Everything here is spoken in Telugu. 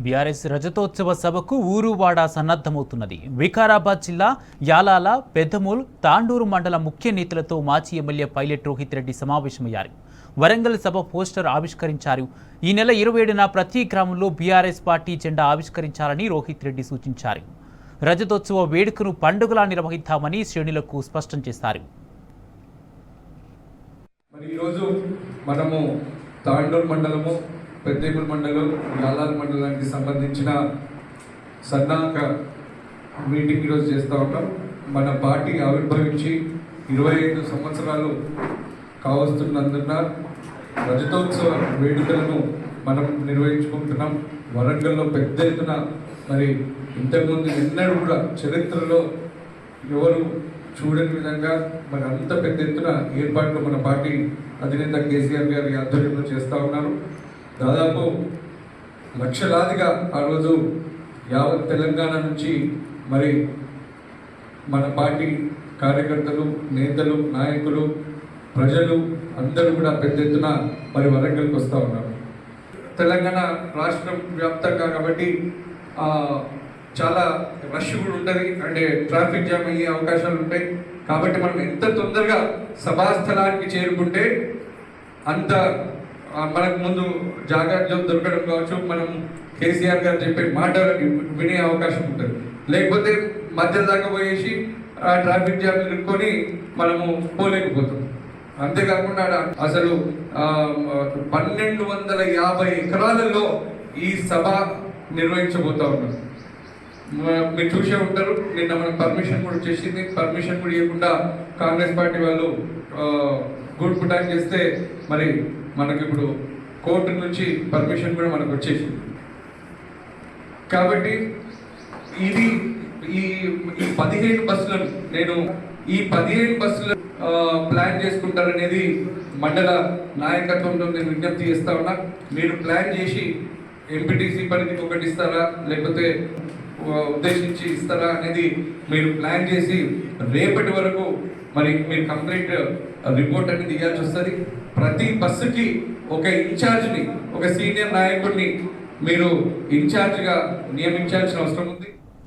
బీఆర్ఎస్ రజతోత్సవ సభకు ఊరువాడ సన్నద్ధమవుతున్నది. వికారాబాద్ జిల్లా యాలాల, పెద్దమూల్, తాండూరు మండల ముఖ్య నేతలతో మాజీ ఎమ్మెల్యే పైలట్ రోహిత్ రెడ్డి సమావేశమయ్యారు. వరంగల్ సభ పోస్టర్ ఆవిష్కరించారు. ఈ నెల 27న ప్రతి గ్రామంలో బీఆర్ఎస్ పార్టీ జెండా ఆవిష్కరించాలని రోహిత్ రెడ్డి సూచించారు. రజతోత్సవ వేడుకను పండుగలా నిర్వహిద్దామని శ్రేణులకు స్పష్టం చేశారు. ఈరోజు మనము తాండూరు మండలము, పెద్దేపల్లి మండలం, యాలాల మండలానికి సంబంధించిన సన్నాహక మీటింగ్ ఈరోజు చేస్తూ ఉన్నాం. మన పార్టీ ఆవిర్భవించి 25 సంవత్సరాలు కావస్తున్నందున రజతోత్సవ వేడుకలను మనం నిర్వహించుకుంటున్నాం. వరంగల్లో పెద్ద ఎత్తున మరి ఇంతకుముందు ఎన్నడూ కూడా చరిత్రలో ఎవరు చూడని విధంగా మరి అంత పెద్ద ఎత్తున ఏర్పాట్లు మన పార్టీ అధినేత కేసీఆర్ గారి ఆధ్వర్యంలో చేస్తూ ఉన్నారు. దాదాపు లక్షలాదిగా ఆ రోజు యావత్ తెలంగాణ నుంచి మరి మన పార్టీ కార్యకర్తలు, నేతలు, నాయకులు, ప్రజలు అందరూ కూడా పెద్ద ఎత్తున మరి వరంగల్కి వస్తూ ఉన్నారు. తెలంగాణ రాష్ట్రం వ్యాప్తంగా కాబట్టి చాలా రష్ కూడా ఉంటుంది, అంటే ట్రాఫిక్ జామ్ అయ్యే అవకాశాలు ఉంటాయి. కాబట్టి మనం ఎంత తొందరగా సభాస్థలానికి చేరుకుంటే అంత మనకు ముందు జాగ్రత్త దొరకడం కావచ్చు, మనం కేసీఆర్ గారు చెప్పే మాట వినే అవకాశం ఉంటుంది. లేకపోతే మధ్య దాకా పోయేసి ట్రాఫిక్ జామ్ ఇరుక్కొని మనము పోలేకపోతాం. అంతేకాకుండా అసలు 1250 ఎకరాలలో ఈ సభ నిర్వహించబోతా ఉన్నారు. మీరు చూసే ఉంటారు, నిన్న మనకు పర్మిషన్ కూడా వచ్చేసింది. పర్మిషన్ కూడా ఇవ్వకుండా కాంగ్రెస్ పార్టీ వాళ్ళు గుడ్ పుటాక్ చేస్తే మరి మనకి ఇప్పుడు కోర్టు నుంచి పర్మిషన్ కూడా మనకు వచ్చేసింది. కాబట్టి ఇది ఈ 15 బస్సులను నేను ఈ 15 బస్సులు ప్లాన్ చేసుకుంటారనేది మండల నాయకత్వంలో నేను విజ్ఞప్తి చేస్తా ఉన్నా. మీరు ప్లాన్ చేసి ఎంపీటీసీ పరిధికి ఒకటి ఇస్తారా, లేకపోతే ఉద్దేశించి ఇస్తారా అనేది మీరు ప్లాన్ చేసి రేపటి వరకు మరి మీరు కంప్లీట్ రిపోర్ట్ అనేది ఇవ్వాల్సి వస్తుంది. ప్రతి బస్సుకి ఒక ఇన్ఛార్జ్ని, ఒక సీనియర్ నాయకుడిని మీరు ఇన్ఛార్జ్గా నియమించాల్సిన అవసరం ఉంది.